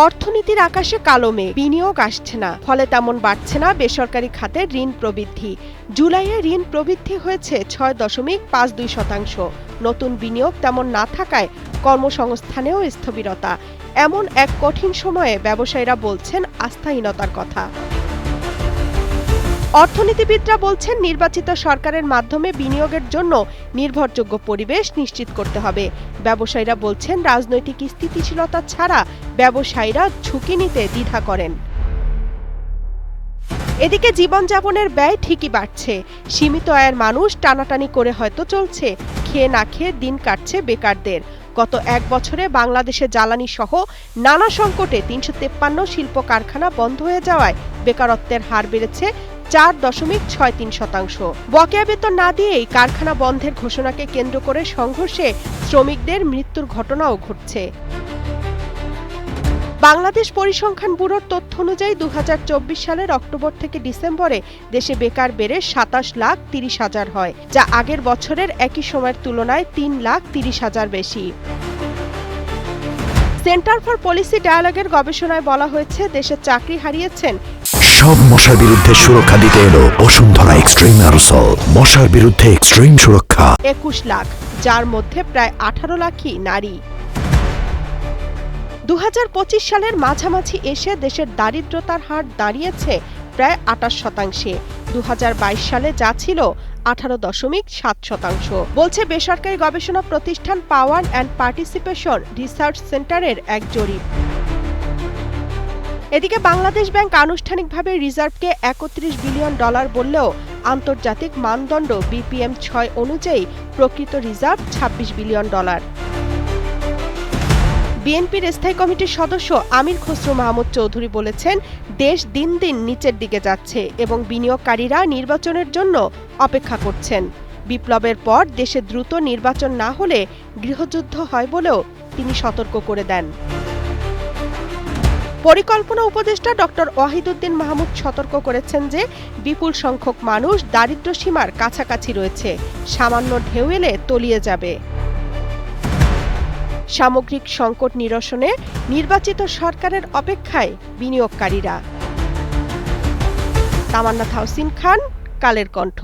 অর্থনীতির আকাশে কালো মেঘ, বিনিয়োগ আসছে না, ফলে তেমন বাড়ছে না বেসরকারি খাতের ঋণ প্রবৃদ্ধি। জুলাইয়ে ঋণ প্রবৃদ্ধি হয়েছে ৬.৫২%। নতুন বিনিয়োগ তেমন না থাকায় কর্মসংস্থানেও স্থবিরতা। এমন এক কঠিন সময়ে ব্যবসায়ীরা বলছেন আস্থাহীনতার কথা। অর্থনীতিবিদরা বলছেন নির্বাচিত সরকারের মাধ্যমে বিনিয়োগের জন্য নির্ভরযোগ্য পরিবেশ নিশ্চিত করতে হবে। ব্যবসায়ীরা বলছেন রাজনৈতিক স্থিতিশীলতা ছাড়া ব্যবসায়ীরা ঝুঁকি নিতে দ্বিধা করেন। এদিকে জীবনযাপনের ব্যয় ঠিকই বাড়ছে। সীমিত আয়ের মানুষ টানাটানি করে হয়তো চলছে, খেয়ে না খেয়ে দিন কাটছে বেকারদের। গত এক বছরে বাংলাদেশে জ্বালানি সহ নানা সংকটে ৩৫৩ শিল্প কারখানা বন্ধ হয়ে যাওয়ায় বেকারত্বের হার বেড়েছে ৪.৬৩%। বকেয়া বেতন না দিয়েই কারখানা বন্ধের ঘোষণাকে কেন্দ্র করে সংঘর্ষে শ্রমিকদের মৃত্যুর ঘটনাও ঘটছে। বাংলাদেশ পরিসংখ্যান ব্যুরোর তথ্য অনুযায়ী ২০২৪ সালের অক্টোবর থেকে ডিসেম্বরে দেশে বেকার বেড়ে ২৭,৩০,০০০ হয়, যা আগের বছরের একই সময়ের তুলনায় ৩,৩০,০০০ বেশি। সেন্টার ফর পলিসি ডায়ালগের গবেষণায় বলা হয়েছে দেশে চাকরি হারিয়েছেন সব মশার বিরুদ্ধে সুরক্ষা দিতে এলো বসুন্ধরা এক্সট্রিম অ্যারোসল। মশার বিরুদ্ধে এক্সট্রিম সুরক্ষা। ২১ লাখ, যার মধ্যে প্রায় ১৮ লাখই নারী। ২০২৫ সালের মাঝামাঝি এসে দেশের দারিদ্রতার হার দাঁড়িয়েছে প্রায় ২৮%। ২০২২ সালে যা ছিল ১৮.৭%, বলছে বেসরকারি গবেষণা প্রতিষ্ঠান পাওয়ার অ্যান্ড পার্টিসিপেশন রিসার্চ সেন্টারের এক জরিপ। এদিকে বাংলাদেশ ব্যাংক আনুষ্ঠানিকভাবে রিজার্ভকে $৩১ বিলিয়ন বললেও আন্তর্জাতিক মানদণ্ড BPM-6 অনুযায়ী প্রকৃত রিজার্ভ $২৬ বিলিয়ন। বিএনপির স্থায়ী কমিটির সদস্য আমির খসরু মাহমুদ চৌধুরী বলেছেন, দেশ দিন দিন নিচের দিকে যাচ্ছে এবং বিনিয়োগকারীরা নির্বাচনের জন্য অপেক্ষা করছেন। বিপ্লবের পর দেশে দ্রুত নির্বাচন না হলে গৃহযুদ্ধ হয় বলেও তিনি সতর্ক করে দেন। পরিকল্পনা উপদেষ্টা ডক্টর ওয়াহিদুদ্দিন মাহমুদ সতর্ক করেছেন যে বিপুল সংখ্যক মানুষ দারিদ্র্য সীমার কাছাকাছি রয়েছে, সামান্য ঢেউ এলে তলিয়ে যাবে। সামগ্রিক সংকট নিরসনে নির্বাচিত সরকারের অপেক্ষায় বিনিয়োগকারীরা। তামান্না তাহসিন খান, কালের কণ্ঠ।